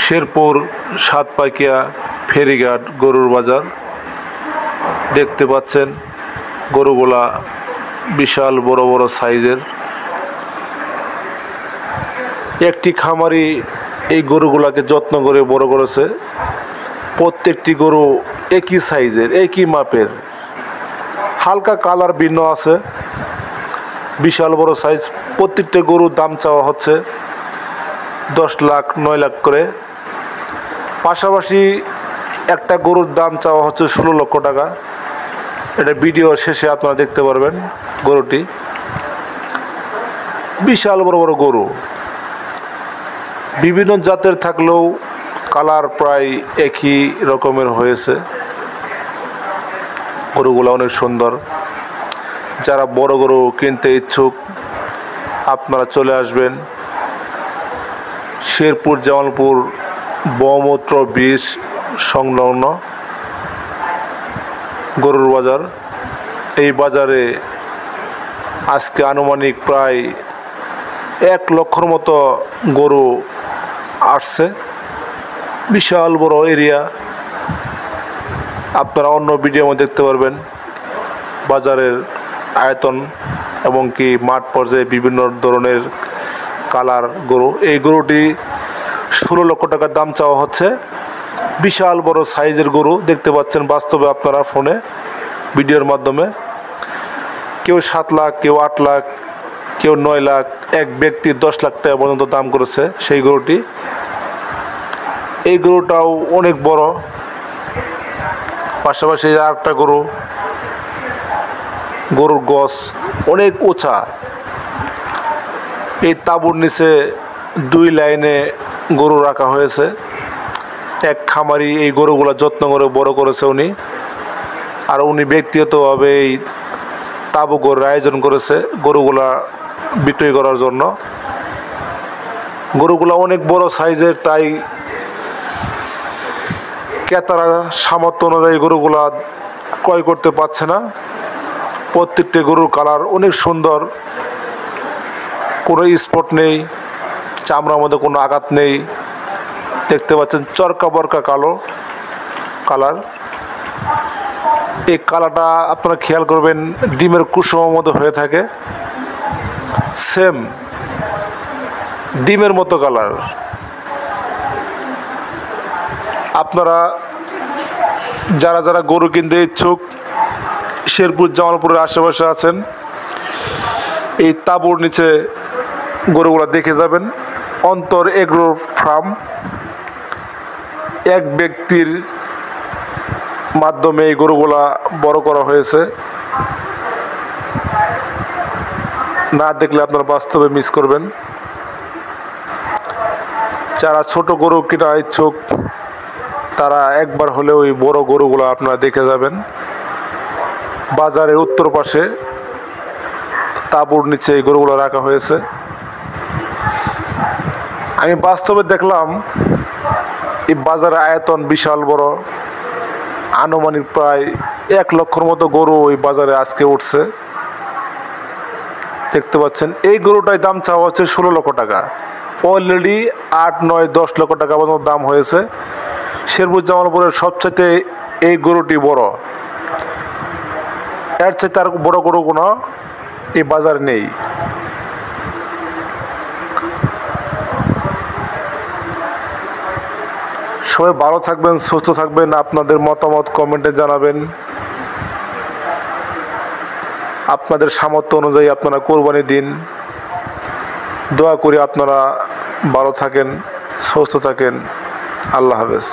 শেরপুর সাতপাইকিয়া ফেরিঘাট গরুর বাজার। দেখতে পাচ্ছেন গরুগুলা বিশাল বড় বড় সাইজের। একটি খামারি এই গরুগুলাকে যত্ন করে বড় করেছে। প্রত্যেকটি গরু একই সাইজের, একই মাপের, হালকা কালার ভিন্ন আছে। বিশাল বড় সাইজ। প্রত্যেকটা গরুর দাম চাওয়া হচ্ছে 10 লাখ 9 লাখ করে। পাশাপাশি একটা গরুর দাম চাওয়া হচ্ছে 16 লক্ষ টাকা। এটা ভিডিও শেষে আপনারা দেখতে পারবেন। গরুটি বিশাল বড় বড় গরু, বিভিন্ন জাতের থাকলেও কালার প্রায় একই রকমের হয়েছে। গরুগুলো অনেক সুন্দর। যারা বড় গরু কিনতে ইচ্ছুক আপনারা চলে আসবেন শেরপুর জামালপুর ব্রহ্মপুত্র ব্রিজ সংলগ্ন গরুর বাজার। এই বাজারে আজকে আনুমানিক প্রায় 1 লক্ষর মতো গরু আসছে। বিশাল বড় এরিয়া। আপনারা অন্য ভিডিওর মধ্যে দেখতে পারবেন বাজারের আয়তন এবং কি মাঠ পর্যায়ে বিভিন্ন ধরনের কালার গরু। এই গরুটি 16 লক্ষ টাকার দাম চাওয়া হচ্ছে। বিশাল বড় সাইজের গরু দেখতে পাচ্ছেন বাস্তবে আপনারা ফোনে ভিডিওর মাধ্যমে। কেউ 7 লাখ, কেউ 8 লাখ, কেউ 9 লাখ, এক ব্যক্তি 10 লাখ টাকা পর্যন্ত দাম করেছে সেই গরুটি। এই গরুটাও অনেক বড়। পাশাপাশি আরেকটা গরুর গছ অনেক উঁচা। এই তাঁবুর নিচে 2 লাইনে গরু রাখা হয়েছে। এক খামারি এই গরুগুলা যত্ন করে বড় করেছে উনি, আর উনি ব্যক্তিগতভাবে এই তাঁবু গরুর আয়োজন করেছে গরুগুলা বিক্রি করার জন্য। গরুগুলা অনেক বড় সাইজের, তাই ক্রেতারা সামর্থ্য অনুযায়ী গরুগুলা ক্রয় করতে পারছে না। প্রত্যেকটি গরুর কালার অনেক সুন্দর, কোনো স্পট নেই, চামড়ার মধ্যে কোনো আঘাত নেই। দেখতে পাচ্ছেন চরকা বরকা কালো কালার। এই কালারটা আপনারা খেয়াল করবেন ডিমের কুসুমের মতো হয়ে থাকে, সেম ডিমের মতো কালার। আপনারা যারা যারা গরু কিনতে ইচ্ছুক শেরপুর জামালপুরের আশেপাশে আছেন এই তাঁবুর নিচে গরুগুলো দেখে যাবেন। অন্তর এগ্রো ফার্ম এক ব্যক্তির মাধ্যমে এই গরুগুলা বড় করা হয়েছে। না দেখলে আপনারা বাস্তবে মিস করবেন। যারা ছোট গরু কিনা ইচ্ছুক তারা একবার হলেও ওই বড় গরুগুলো আপনারা দেখে যাবেন। বাজারের উত্তর পাশে তাঁবুর নিচে এই গরুগুলো রাখা হয়েছে। আমি বাস্তবে দেখলাম এই বাজারের আয়তন বিশাল বড়। আনুমানিক প্রায় 1 লক্ষর মতো গরু ওই বাজারে আজকে উঠছে। দেখতে পাচ্ছেন এই গরুটার দাম চাওয়া হচ্ছে 16 লক্ষ টাকা। অলরেডি 8, 9, 10 লক্ষ টাকা পর্যন্ত দাম হয়েছে। শেরপুর জামালপুরের সবচাইতে এই গরুটি বড়। এর চাইতে আর বড় গরু কোনো এই বাজারে নেই। সবাই ভালো থাকবেন, সুস্থ থাকবেন। আপনাদের মতামত কমেন্টে জানাবেন। আপনাদের সামর্থ্য অনুযায়ী আপনারা কোরবানি দিন। দোয়া করি আপনারা ভালো থাকেন, সুস্থ থাকেন। আল্লাহ হাফেজ।